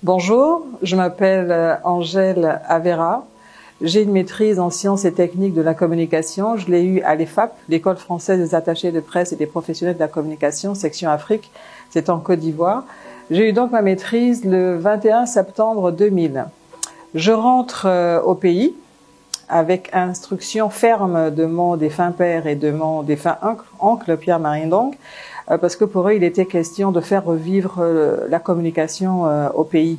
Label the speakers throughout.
Speaker 1: Bonjour, je m'appelle Angèle Avera. J'ai une maîtrise en sciences et techniques de la communication. Je l'ai eue à l'EFAP, l'École française des attachés de presse et des professionnels de la communication, section Afrique. C'est en Côte d'Ivoire. J'ai eu donc ma maîtrise le 21 septembre 2000. Je rentre au pays avec instruction ferme de mon défunt père et de mon défunt oncle Pierre-Marie Ndong, parce que pour eux, il était question de faire revivre la communication au pays.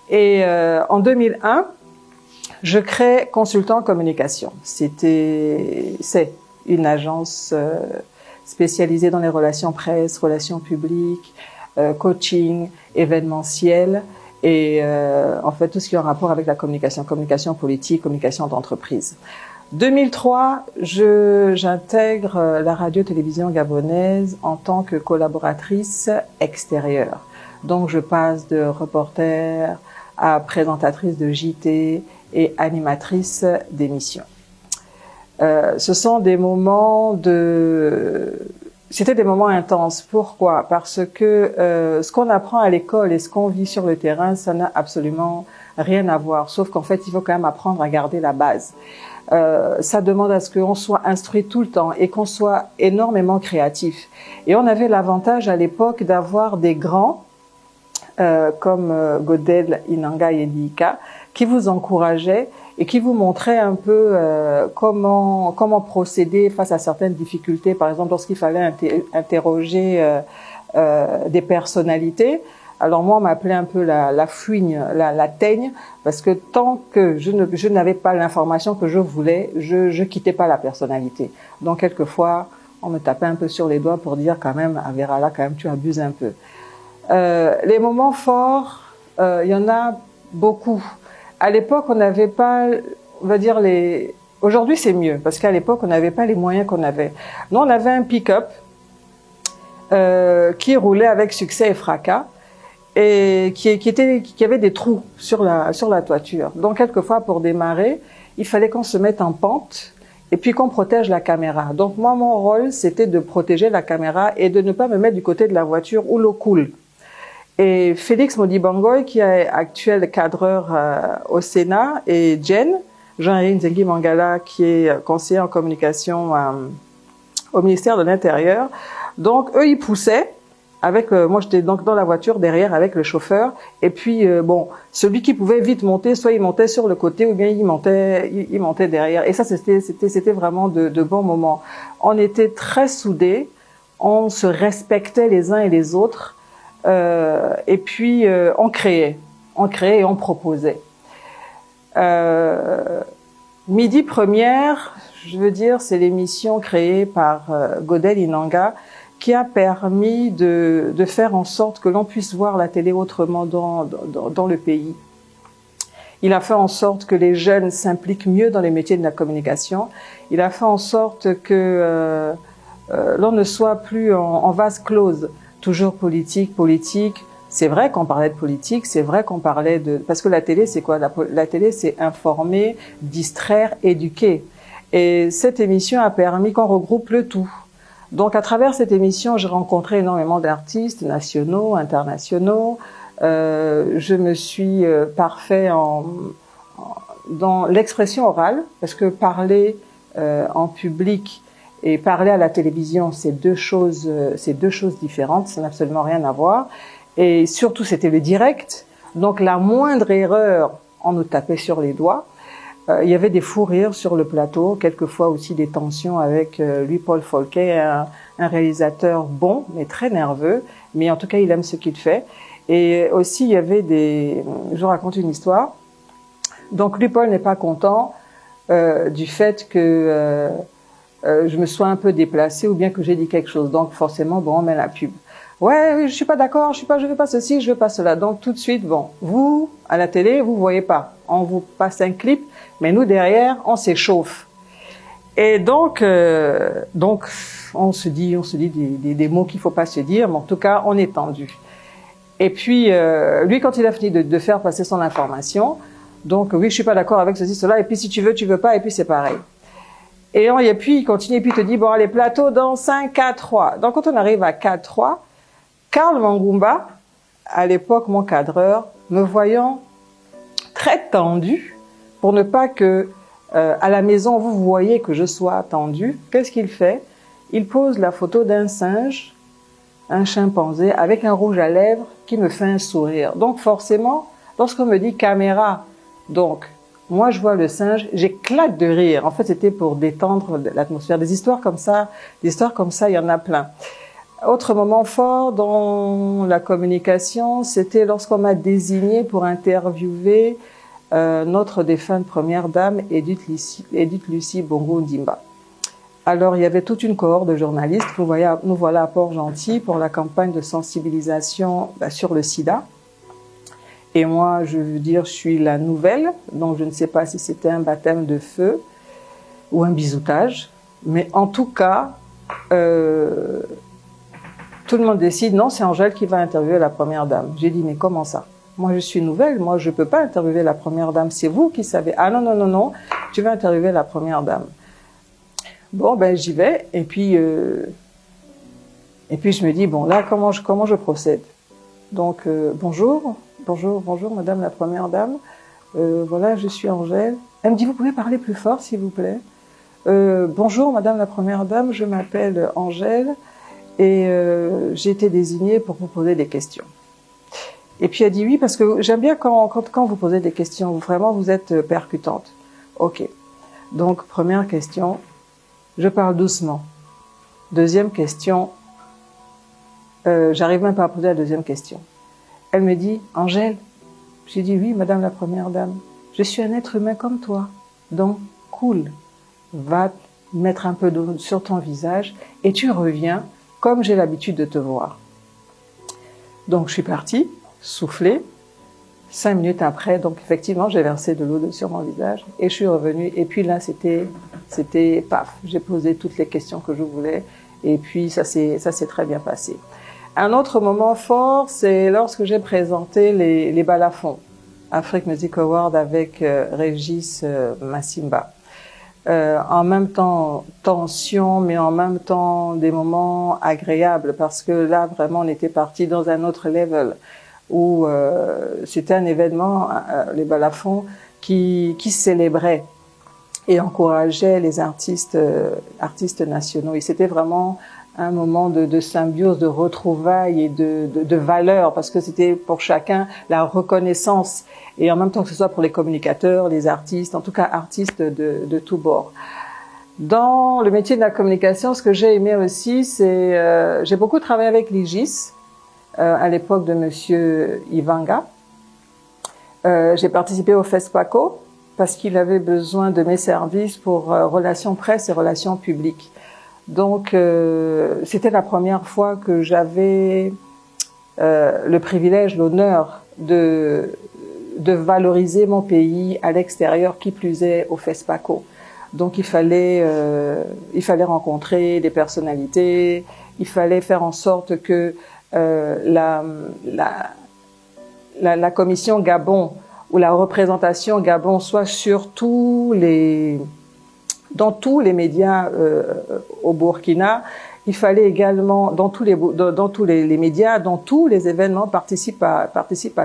Speaker 1: Et en 2001, je crée Consultant Communication. C'est une agence spécialisée dans les relations presse, relations publiques, coaching, événementiel et en fait tout ce qui est en rapport avec la communication, communication politique, communication d'entreprise. 2003, j'intègre la radio-télévision gabonaise en tant que collaboratrice extérieure. Donc je passe de reporter à présentatrice de JT et animatrice d'émissions. Ce sont des moments C'était des moments intenses. Pourquoi? Parce que ce qu'on apprend à l'école et ce qu'on vit sur le terrain, ça n'a absolument rien à voir. Sauf qu'en fait, il faut quand même apprendre à garder la base. Ça demande à ce qu'on soit instruit tout le temps et qu'on soit énormément créatif. Et on avait l'avantage à l'époque d'avoir des grands comme Godel, Inanga et Ndika qui vous encourageaient et qui vous montraient un peu comment procéder face à certaines difficultés. Par exemple, lorsqu'il fallait interroger des personnalités. Alors moi, on m'appelait un peu la fouigne, la teigne, parce que tant que je n'avais pas l'information que je voulais, je quittais pas la personnalité. Donc quelquefois, on me tapait un peu sur les doigts pour dire quand même, Avera, là, quand même, tu abuses un peu. Les moments forts, il y en a beaucoup. À l'époque, on n'avait pas, on va dire aujourd'hui c'est mieux, parce qu'à l'époque, on n'avait pas les moyens qu'on avait. Nous, on avait un pick-up qui roulait avec succès et fracas, et qui avait des trous sur la toiture. Donc quelquefois pour démarrer, il fallait qu'on se mette en pente et puis qu'on protège la caméra. Donc moi mon rôle c'était de protéger la caméra et de ne pas me mettre du côté de la voiture où l'eau coule. Et Félix Modibangoy qui est actuel cadreur au Sénat et Jean-Henri Nzengi Mangala qui est conseiller en communication au ministère de l'Intérieur. Donc eux ils poussaient avec moi j'étais donc dans la voiture derrière avec le chauffeur et puis bon celui qui pouvait vite monter soit il montait sur le côté ou bien il montait derrière et ça c'était vraiment de bons moments. On était très soudés, on se respectait les uns et les autres et puis on créait et on proposait. Midi Première, je veux dire, c'est l'émission créée par Godel Inanga qui a permis de faire en sorte que l'on puisse voir la télé autrement dans le pays. Il a fait en sorte que les jeunes s'impliquent mieux dans les métiers de la communication. Il a fait en sorte que l'on ne soit plus en vase close, toujours politique. C'est vrai qu'on parlait de politique, c'est vrai qu'on parlait de... Parce que la télé, c'est quoi? La télé, c'est informer, distraire, éduquer. Et cette émission a permis qu'on regroupe le tout. Donc, à travers cette émission, j'ai rencontré énormément d'artistes nationaux, internationaux. Je me suis parfait dans l'expression orale, parce que parler en public et parler à la télévision, c'est deux choses différentes, ça n'a absolument rien à voir. Et surtout, c'était le direct. Donc, la moindre erreur, on nous tapait sur les doigts. Il y avait des fous rires sur le plateau, quelquefois aussi des tensions avec Louis-Paul Folquet, un réalisateur bon, mais très nerveux, mais en tout cas, il aime ce qu'il fait. Et aussi, il y avait je raconte une histoire. Donc, Louis-Paul n'est pas content du fait que je me sois un peu déplacée ou bien que j'ai dit quelque chose. Donc, forcément, bon, on met la pub. Ouais, je suis pas d'accord, je veux pas ceci, je veux pas cela. Donc tout de suite, bon, vous, à la télé, vous voyez pas. On vous passe un clip, mais nous derrière, on s'échauffe. Et donc on se dit des mots qu'il faut pas se dire, mais en tout cas, on est tendu. Et puis, lui, quand il a fini de faire passer son information, donc oui, je suis pas d'accord avec ceci, cela, et puis si tu veux pas, et puis c'est pareil. Et puis il continue, et puis il te dit, bon, allez, plateau dans 5, 4, 3. Donc quand on arrive à 4, 3, Karl Mangumba, à l'époque mon cadreur, me voyant très tendue, pour ne pas que à la maison vous voyez que je sois tendue, qu'est-ce qu'il fait? Il pose la photo d'un singe, un chimpanzé, avec un rouge à lèvres qui me fait un sourire. Donc forcément, lorsqu'on me dit caméra, donc moi je vois le singe, j'éclate de rire. En fait, c'était pour détendre l'atmosphère. Des histoires comme ça, il y en a plein. Autre moment fort dans la communication, c'était lorsqu'on m'a désigné pour interviewer notre défunte première dame, Edith Lucie Bongo Ndimba. Alors, il y avait toute une cohorte de journalistes. Nous voilà à Port-Gentil pour la campagne de sensibilisation sur le sida. Et moi, je veux dire, je suis la nouvelle, donc je ne sais pas si c'était un baptême de feu ou un bisoutage. Mais en tout cas, tout le monde décide, non, c'est Angèle qui va interviewer la première dame. J'ai dit, mais comment ça? Moi, je suis nouvelle, moi, je peux pas interviewer la première dame. C'est vous qui savez. Ah non, non, non, non, tu vas interviewer la première dame. Bon, ben, j'y vais. Et puis je me dis, bon, là, comment je procède? Donc, bonjour, madame la première dame. Voilà, je suis Angèle. Elle me dit, vous pouvez parler plus fort, s'il vous plaît? Bonjour, madame la première dame, je m'appelle Angèle. Et j'ai été désignée pour vous poser des questions. Et puis elle dit oui, parce que j'aime bien quand vous posez des questions, vraiment vous êtes percutante. Ok. Donc première question, je parle doucement. Deuxième question, j'arrive même pas à poser la deuxième question. Elle me dit, Angèle, j'ai dit oui, madame la première dame, je suis un être humain comme toi, donc cool, va mettre un peu d'eau sur ton visage et tu reviens comme j'ai l'habitude de te voir. Donc je suis partie, soufflée. 5 minutes après, donc effectivement, j'ai versé de l'eau sur mon visage et je suis revenue. Et puis là, c'était paf. J'ai posé toutes les questions que je voulais et puis ça s'est très bien passé. Un autre moment fort, c'est lorsque j'ai présenté les balafons Afrique Music Award avec Régis Massimba. En même temps tension, mais en même temps des moments agréables parce que là vraiment on était parti dans un autre level où c'était un événement, les balafons, qui célébrait et encourageait les artistes nationaux. Et c'était vraiment un moment de symbiose, de retrouvailles et de valeur, parce que c'était pour chacun la reconnaissance, et en même temps que ce soit pour les communicateurs, les artistes, en tout cas artistes de tous bords. Dans le métier de la communication, ce que j'ai aimé aussi, c'est j'ai beaucoup travaillé avec l'IGIS, à l'époque de Monsieur Ivanga. J'ai participé au FESPACO parce qu'il avait besoin de mes services pour relations presse et relations publiques. Donc, c'était la première fois que j'avais le privilège, l'honneur de valoriser mon pays à l'extérieur, qui plus est au FESPACO. Donc, il fallait rencontrer des personnalités, il fallait faire en sorte que la commission Gabon ou la représentation Gabon soit sur dans tous les médias au Burkina. Il fallait également, dans tous les médias, dans tous les événements, participe à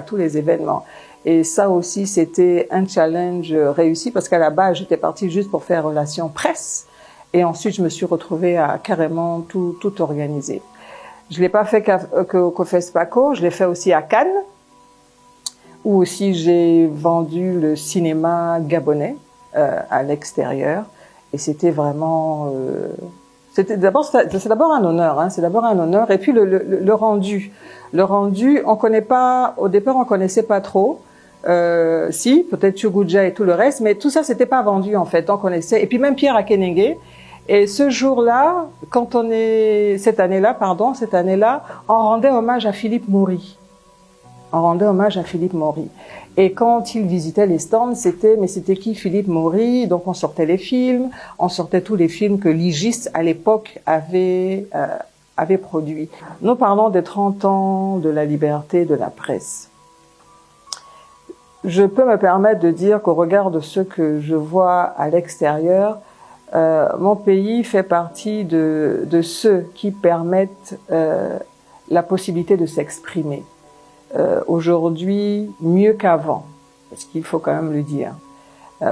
Speaker 1: tous les événements. Et ça aussi, c'était un challenge réussi parce qu'à la base, j'étais partie juste pour faire relations presse. Et ensuite, je me suis retrouvée à carrément tout organiser. Je l'ai pas fait qu'au FESPACO, je l'ai fait aussi à Cannes, où aussi j'ai vendu le cinéma gabonais à l'extérieur. Et c'était vraiment, c'est d'abord un honneur, hein, c'est d'abord un honneur. Et puis le rendu, on connaît pas, au départ on connaissait pas trop. Si, peut-être Chuguja et tout le reste, mais tout ça c'était pas vendu en fait, on connaissait. Et puis même Pierre Akenenge. Et ce jour-là, cette année-là, on rendait hommage à Philippe Maury. Et quand il visitait les stands, mais c'était qui Philippe Maury? Donc on sortait les films, on sortait tous les films que l'IGIS à l'époque avait produits. Nous parlons des 30 ans de la liberté de la presse. Je peux me permettre de dire qu'au regard de ce que je vois à l'extérieur, mon pays fait partie de ceux qui permettent la possibilité de s'exprimer. aujourd'hui mieux qu'avant, parce qu'il faut quand même le dire.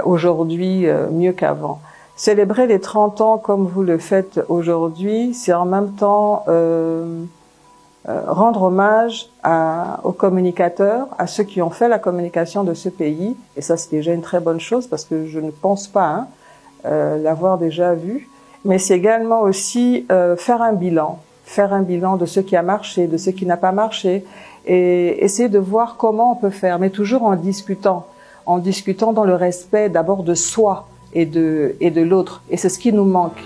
Speaker 1: Aujourd'hui mieux qu'avant. Célébrer les 30 ans comme vous le faites aujourd'hui, c'est en même temps rendre hommage aux communicateurs, à ceux qui ont fait la communication de ce pays. Et ça, c'est déjà une très bonne chose parce que je ne pense pas l'avoir déjà vu. Mais c'est également aussi faire un bilan de ce qui a marché, de ce qui n'a pas marché, et essayer de voir comment on peut faire, mais toujours en discutant dans le respect d'abord de soi et de l'autre. Et c'est ce qui nous manque.